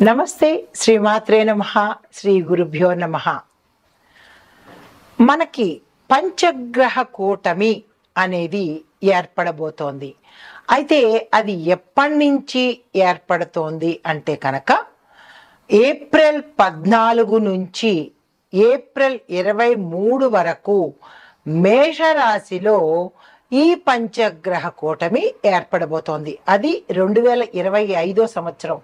నమస్తే శ్రీమాత్రే నమః శ్రీ గురుభ్యో నమః. మనకి పంచగ్రహ కూటమి అనేది ఏర్పడబోతోంది. అయితే అది ఎప్పటి నుంచి ఏర్పడుతోంది అంటే కనుక ఏప్రిల్ 14 నుంచి ఏప్రిల్ 23 వరకు మేషరాశిలో ఈ పంచగ్రహ కూటమి ఏర్పడబోతోంది. అది 2025 సంవత్సరం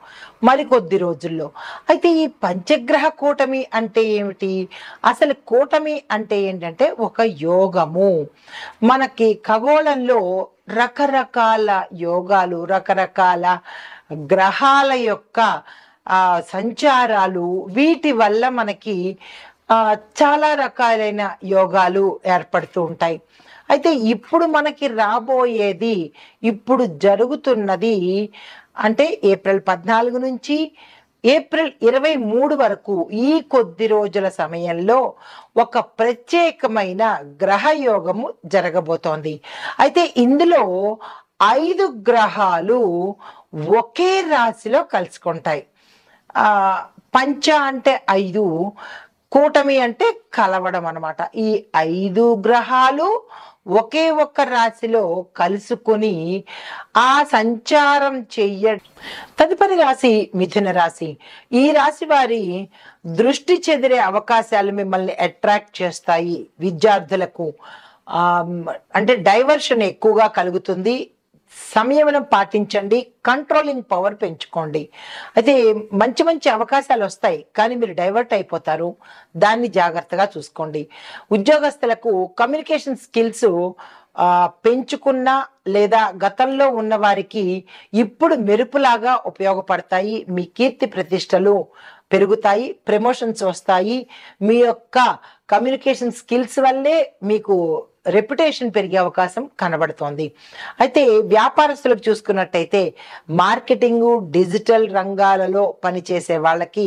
మరికొద్ది రోజుల్లో. అయితే ఈ పంచగ్రహ కూటమి అంటే ఏమిటి? అసలు కూటమి అంటే ఏంటంటే ఒక యోగము. మనకి ఖగోళంలో రకరకాల యోగాలు, రకరకాల గ్రహాల యొక్క సంచారాలు, వీటి వల్ల మనకి చాలా రకాలైన యోగాలు ఏర్పడుతూ ఉంటాయి. అయితే ఇప్పుడు మనకి రాబోయేది, ఇప్పుడు జరుగుతున్నది అంటే ఏప్రిల్ 14 నుంచి ఏప్రిల్ 23 వరకు ఈ కొద్ది రోజుల సమయంలో ఒక ప్రత్యేకమైన గ్రహయోగము జరగబోతోంది. అయితే ఇందులో 5 గ్రహాలు ఒకే రాశిలో కలుసుకుంటాయి. పంచ అంటే 5, కూటమి అంటే కలవడం అన్నమాట. ఈ 5 గ్రహాలు ఒకే ఒక్క రాశిలో కలుసుకొని ఆ సంచారం తదుపరి రాశి మిథున రాశి. ఈ రాశి వారి దృష్టి చెదిరే అవకాశాలు మిమ్మల్ని అట్రాక్ట్ చేస్తాయి. విద్యార్థులకు అంటే డైవర్షన్ ఎక్కువగా కలుగుతుంది. సంయమనం పాటించండి, కంట్రోలింగ్ పవర్ పెంచుకోండి. అయితే మంచి మంచి అవకాశాలు వస్తాయి, కానీ మీరు డైవర్ట్ అయిపోతారు. దాన్ని జాగ్రత్తగా చూసుకోండి. ఉద్యోగస్తులకు కమ్యూనికేషన్ స్కిల్స్ పెంచుకున్న లేదా గతంలో ఉన్న వారికి ఇప్పుడు మెరుపులాగా ఉపయోగపడతాయి. మీ కీర్తి ప్రతిష్టలు పెరుగుతాయి, ప్రమోషన్స్ వస్తాయి. మీ యొక్క కమ్యూనికేషన్ స్కిల్స్ వల్లే మీకు రెప్యుటేషన్ పెరిగే అవకాశం కనబడుతోంది. అయితే వ్యాపారస్తులకు చూసుకున్నట్టయితే మార్కెటింగ్, డిజిటల్ రంగాలలో పనిచేసే వాళ్ళకి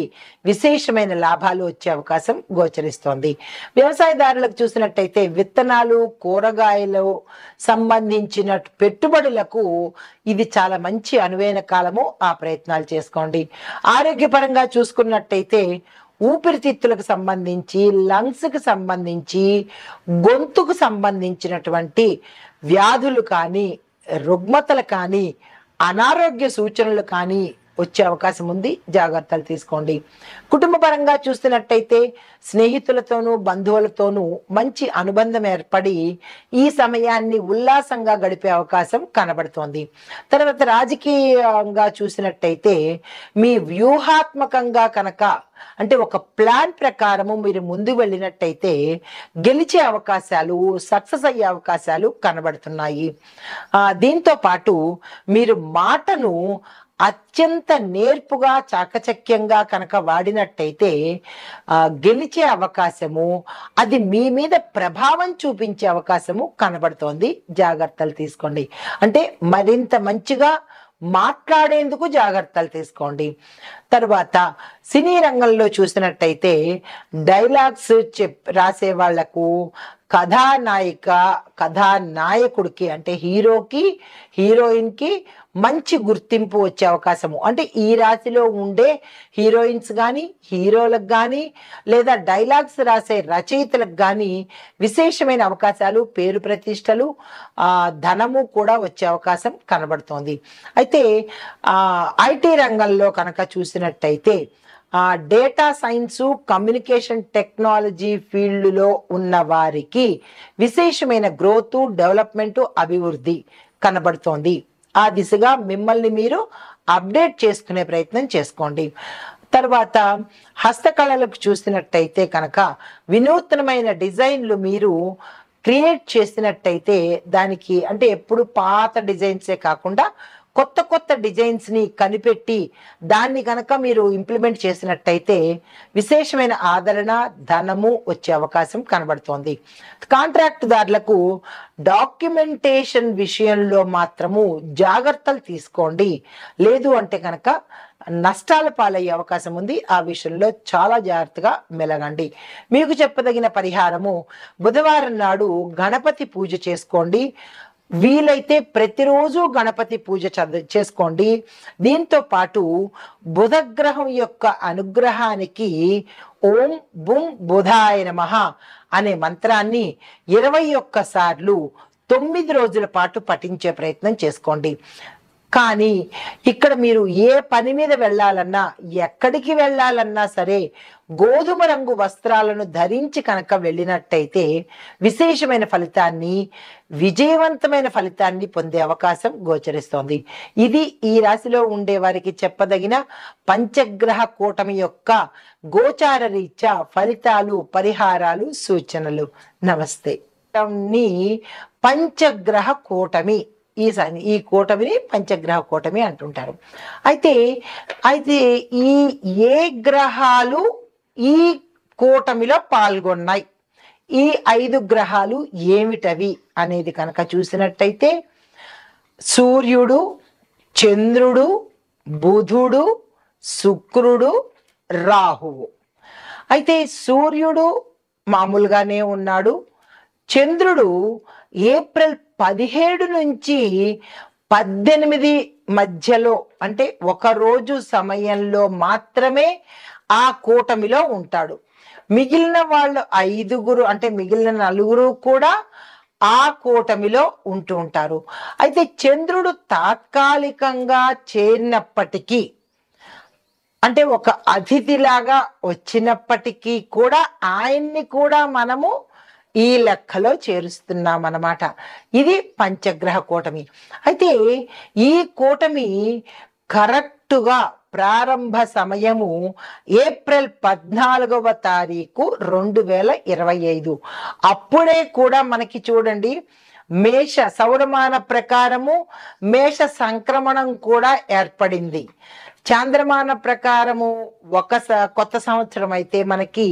విశేషమైన లాభాలు వచ్చే అవకాశం గోచరిస్తోంది. వ్యవసాయదారులకు చూసినట్టయితే విత్తనాలు, కూరగాయలు సంబంధించిన పెట్టుబడులకు ఇది చాలా మంచి అనువైన కాలము. ఆ ప్రయత్నాలు చేసుకోండి. ఆరోగ్యపరంగా చూసుకున్నట్టయితే ఊపిరితిత్తులకు సంబంధించి, లంగ్స్కి సంబంధించి, గొంతుకు సంబంధించినటువంటి వ్యాధులు కానీ, రుగ్మతలు కానీ, అనారోగ్య సూచనలు కానీ వచ్చే అవకాశం ఉంది. జాగ్రత్తలు తీసుకోండి. కుటుంబ పరంగా చూస్తున్నట్టయితే స్నేహితులతోనూ బంధువులతోనూ మంచి అనుబంధం ఏర్పడి ఈ సమయాన్ని ఉల్లాసంగా గడిపే అవకాశం కనబడుతోంది. తర్వాత రాజకీయంగా చూసినట్టయితే మీ వ్యూహాత్మకంగా కనుక అంటే ఒక ప్లాన్ ప్రకారము మీరు ముందు వెళ్ళినట్టయితే గెలిచే అవకాశాలు, సక్సెస్ అయ్యే అవకాశాలు కనబడుతున్నాయి. దీంతో పాటు మీరు మాటను అత్యంత నేర్పుగా, చాకచక్యంగా కనుక వాడినట్టయితే గెలిచే అవకాశము, అది మీ మీద ప్రభావం చూపించే అవకాశము కనబడుతోంది. జాగ్రత్తలు తీసుకోండి. అంటే మరింత మంచిగా మాట్లాడేందుకు జాగ్రత్తలు తీసుకోండి. తర్వాత సినీ రంగంలో చూసినట్టయితే డైలాగ్స్ రాసే వాళ్లకు, కథానాయిక కథానాయకుడికి అంటే హీరోకి, హీరోయిన్కి మంచి గుర్తింపు వచ్చే అవకాశము. అంటే ఈ రాశిలో ఉండే హీరోయిన్స్ కానీ, హీరోలకు కానీ, లేదా డైలాగ్స్ రాసే రచయితలకు కానీ విశేషమైన అవకాశాలు, పేరు ప్రతిష్టలు, ధనము కూడా వచ్చే అవకాశం కనబడుతోంది. అయితే ఐటీ రంగంలో కనుక చూసినట్టయితే డేటా సైన్సు, కమ్యూనికేషన్ టెక్నాలజీ ఫీల్డ్లో ఉన్న వారికి విశేషమైన గ్రోత్, డెవలప్మెంట్, అభివృద్ధి కనబడుతోంది. ఆ దిశగా మిమ్మల్ని మీరు అప్డేట్ చేసుకునే ప్రయత్నం చేసుకోండి. తర్వాత హస్తకళలకు చూసినట్టయితే కనుక వినూత్నమైన డిజైన్లు మీరు క్రియేట్ చేసినట్టయితే దానికి అంటే ఎప్పుడు పాత డిజైన్సే కాకుండా కొత్త కొత్త డిజైన్స్ని కనిపెట్టి దాన్ని కనుక మీరు ఇంప్లిమెంట్ చేసినట్టయితే విశేషమైన ఆదరణ, ధనము వచ్చే అవకాశం కనబడుతోంది. కాంట్రాక్టుదారులకు డాక్యుమెంటేషన్ విషయంలో మాత్రము జాగ్రత్తలు తీసుకోండి. లేదు అంటే కనుక నష్టాల పాలయ్యే అవకాశం ఉంది. ఆ విషయంలో చాలా జాగ్రత్తగా మెలగండి. మీకు చెప్పదగిన పరిహారము, బుధవారం నాడు గణపతి పూజ చేసుకోండి. వీలైతే ప్రతిరోజు గణపతి పూజ చేసుకోండి. దీంతో పాటు బుధగ్రహం యొక్క అనుగ్రహానికి ఓం బుం బుధాయ నమః అనే మంత్రాన్ని 21 సార్లు 9 రోజుల పాటు పఠించే ప్రయత్నం చేసుకోండి. కానీ ఇక్కడ మీరు ఏ పని మీద వెళ్ళాలన్నా, ఎక్కడికి వెళ్ళాలన్నా సరే గోధుమ రంగు వస్త్రాలను ధరించి కనుక వెళ్ళినట్టయితే విశేషమైన ఫలితాన్ని, విజయవంతమైన ఫలితాన్ని పొందే అవకాశం గోచరిస్తోంది. ఇది ఈ రాశిలో ఉండే వారికి చెప్పదగిన పంచగ్రహ కూటమి యొక్క గోచార రీత్యా ఫలితాలు, పరిహారాలు, సూచనలు. నమస్తే. పంచగ్రహ కూటమి, ఈ కూటమిని పంచగ్రహ కూటమి అంటుంటారు. అయితే ఈ ఏ గ్రహాలు ఈ కూటమిలో పాల్గొన్నాయి, ఈ 5 గ్రహాలు ఏమిటవి అనేది కనుక చూసినట్టయితే సూర్యుడు, చంద్రుడు, బుధుడు, శుక్రుడు, రాహువు. అయితే సూర్యుడు మామూలుగానే ఉన్నాడు. చంద్రుడు ఏప్రిల్ 17 నుంచి 18 మధ్యలో, అంటే ఒక రోజు సమయంలో మాత్రమే ఆ కూటమిలో ఉంటాడు. మిగిలిన వాళ్ళు 5 అంటే మిగిలిన 4 కూడా ఆ కూటమిలో ఉంటూ ఉంటారు. అయితే చంద్రుడు తాత్కాలికంగా చేరినప్పటికీ, అంటే ఒక అతిథిలాగా వచ్చినప్పటికీ కూడా ఆయన్ని కూడా మనము ఈ లెక్కలో చేరుస్తున్నాం అన్నమాట. ఇది పంచగ్రహ కూటమి. అయితే ఈ కూటమి కరెక్టుగా ప్రారంభ సమయము ఏప్రిల్ 14వ తారీఖు 2025. అప్పుడే కూడా మనకి చూడండి, మేష సౌరమాన ప్రకారము మేష సంక్రమణం కూడా ఏర్పడింది. చాంద్రమాన ప్రకారము కొత్త సంవత్సరం అయితే మనకి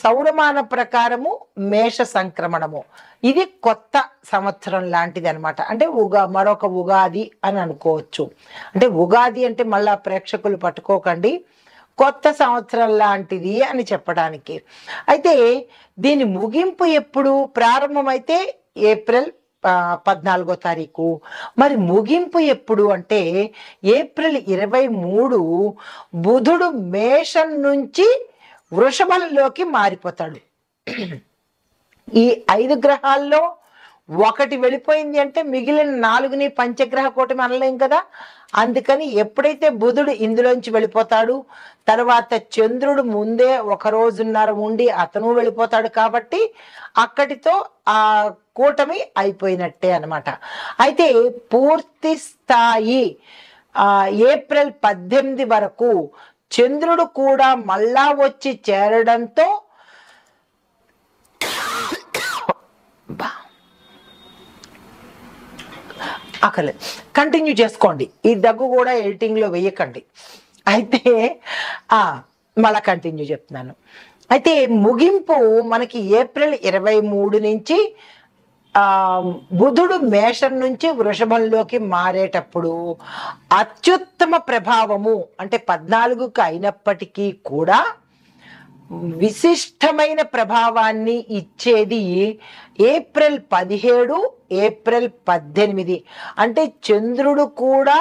సౌరమాన ప్రకారము మేష సంక్రమణము. ఇది కొత్త సంవత్సరం లాంటిది అనమాట. అంటే మరొక ఉగాది అని అనుకోవచ్చు. అంటే ఉగాది అంటే మళ్ళా ప్రేక్షకులు పట్టుకోకండి, కొత్త సంవత్సరం లాంటిది అని చెప్పడానికి. అయితే దీని ముగింపు ఎప్పుడు ప్రారంభమైతే ఏప్రిల్ 14వ తారీఖు. మరి ముగింపు ఎప్పుడు అంటే ఏప్రిల్ 23 బుధుడు మేషం నుంచి వృషభంలోకి మారిపోతాడు. ఈ 5 గ్రహాల్లో ఒకటి వెళ్ళిపోయింది అంటే మిగిలిన 4ని పంచగ్రహ కూటమి అనలేం కదా. అందుకని ఎప్పుడైతే బుధుడు ఇందులోంచి వెళ్ళిపోతాడు, తర్వాత చంద్రుడు ముందే 1 రోజున్నర ఉండి అతను వెళ్ళిపోతాడు. కాబట్టి అక్కడితో ఆ కూటమి అయిపోయినట్టే అన్నమాట. అయితే పూర్తి స్థాయి ఏప్రిల్ 18 వరకు చంద్రుడు కూడా మళ్ళా వచ్చి చేరడంతో కంటిన్యూ చేసుకోండి. ఈ దగ్గు కూడా ఎడిటింగ్ లో వేయకండి. అయితే మళ్ళా కంటిన్యూ చెప్తున్నాను. అయితే ముగింపు మనకి ఏప్రిల్ 23 నుంచి బుధుడు మేషం నుంచి వృషభంలోకి మారేటప్పుడు అత్యుత్తమ ప్రభావము, అంటే 14కు అయినప్పటికీ కూడా విశిష్టమైన ప్రభావాన్ని ఇచ్చేది ఏప్రిల్ 17, ఏప్రిల్ 18. అంటే చంద్రుడు కూడా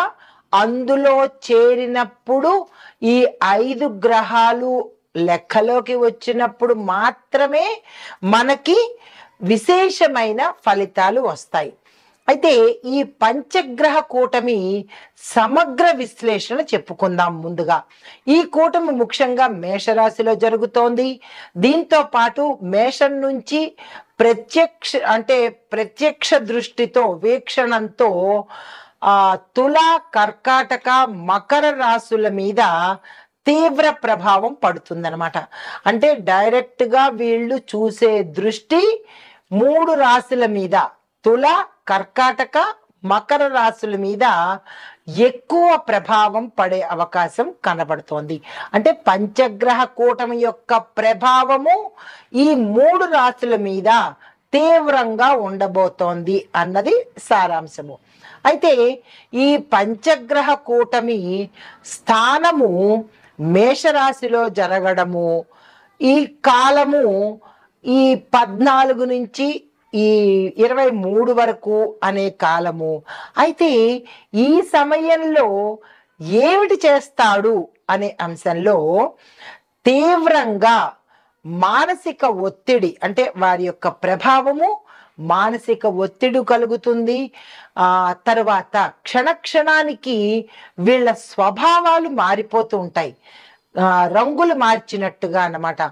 అందులో చేరినప్పుడు ఈ 5 గ్రహాలు లెక్కలోకి వచ్చినప్పుడు మాత్రమే మనకి విశేషమైన ఫలితాలు వస్తాయి. అయితే ఈ పంచగ్రహ కూటమి సమగ్ర విశ్లేషణ చెప్పుకుందాం. ముందుగా ఈ కూటమి ముఖ్యంగా మేషరాశిలో జరుగుతోంది. దీంతో పాటు మేషం నుంచి ప్రత్యక్ష దృష్టితో వీక్షణంతో తుల, కర్కాటక, మకర రాశుల మీద తీవ్ర ప్రభావం పడుతుందన్నమాట. అంటే డైరెక్ట్ గా వీళ్ళు చూసే దృష్టి 3 రాశుల మీద, తుల, కర్కాటక, మకర రాశుల మీద ఎక్కువ ప్రభావం పడే అవకాశం కనబడుతోంది. అంటే పంచగ్రహ కూటమి యొక్క ప్రభావము ఈ 3 రాశుల మీద తీవ్రంగా ఉండబోతోంది అన్నది సారాంశము. అయితే ఈ పంచగ్రహ కూటమి స్థానము మేషరాశిలో జరగడము, ఈ కాలము ఈ 14 నుంచి ఈ 23 వరకు అనే కాలము. అయితే ఈ సమయంలో ఏమిటి చేస్తాడు అనే అంశంలో తీవ్రంగా మానసిక ఒత్తిడి, అంటే వారి యొక్క ప్రభావము మానసిక ఒత్తిడి కలుగుతుంది. తర్వాత క్షణానికి వీళ్ళ స్వభావాలు మారిపోతూ ఉంటాయి, రంగులు మార్చినట్టుగా అన్నమాట.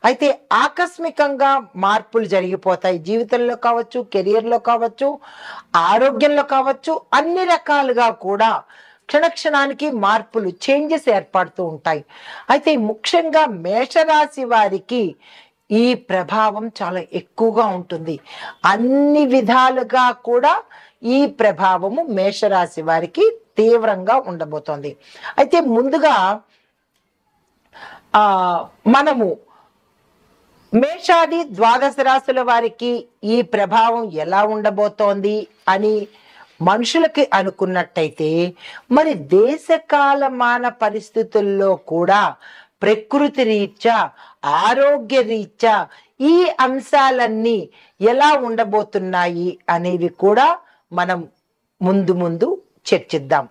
అయితే ఆకస్మికంగా మార్పులు జరిగిపోతాయి, జీవితంలో కావచ్చు, కెరియర్లో కావచ్చు, ఆరోగ్యంలో కావచ్చు, అన్ని రకాలుగా కూడా క్షణానికి మార్పులు, చేంజెస్ ఏర్పడుతూ ఉంటాయి. అయితే ముఖ్యంగా మేషరాశి వారికి ఈ ప్రభావం చాలా ఎక్కువగా ఉంటుంది. అన్ని విధాలుగా కూడా ఈ ప్రభావము మేషరాశి వారికి తీవ్రంగా ఉండబోతోంది. అయితే ముందుగా మనము మేషాది ద్వాదశ రాశుల వారికి ఈ ప్రభావం ఎలా ఉండబోతోంది అని మనుషులకి అనుకున్నట్టయితే, మరి దేశకాలమాన పరిస్థితుల్లో కూడా ప్రకృతి రీత్యా, ఆరోగ్య రీత్యా ఈ అంశాలన్నీ ఎలా ఉండబోతున్నాయి అనేవి కూడా మనం ముందు చర్చిద్దాం.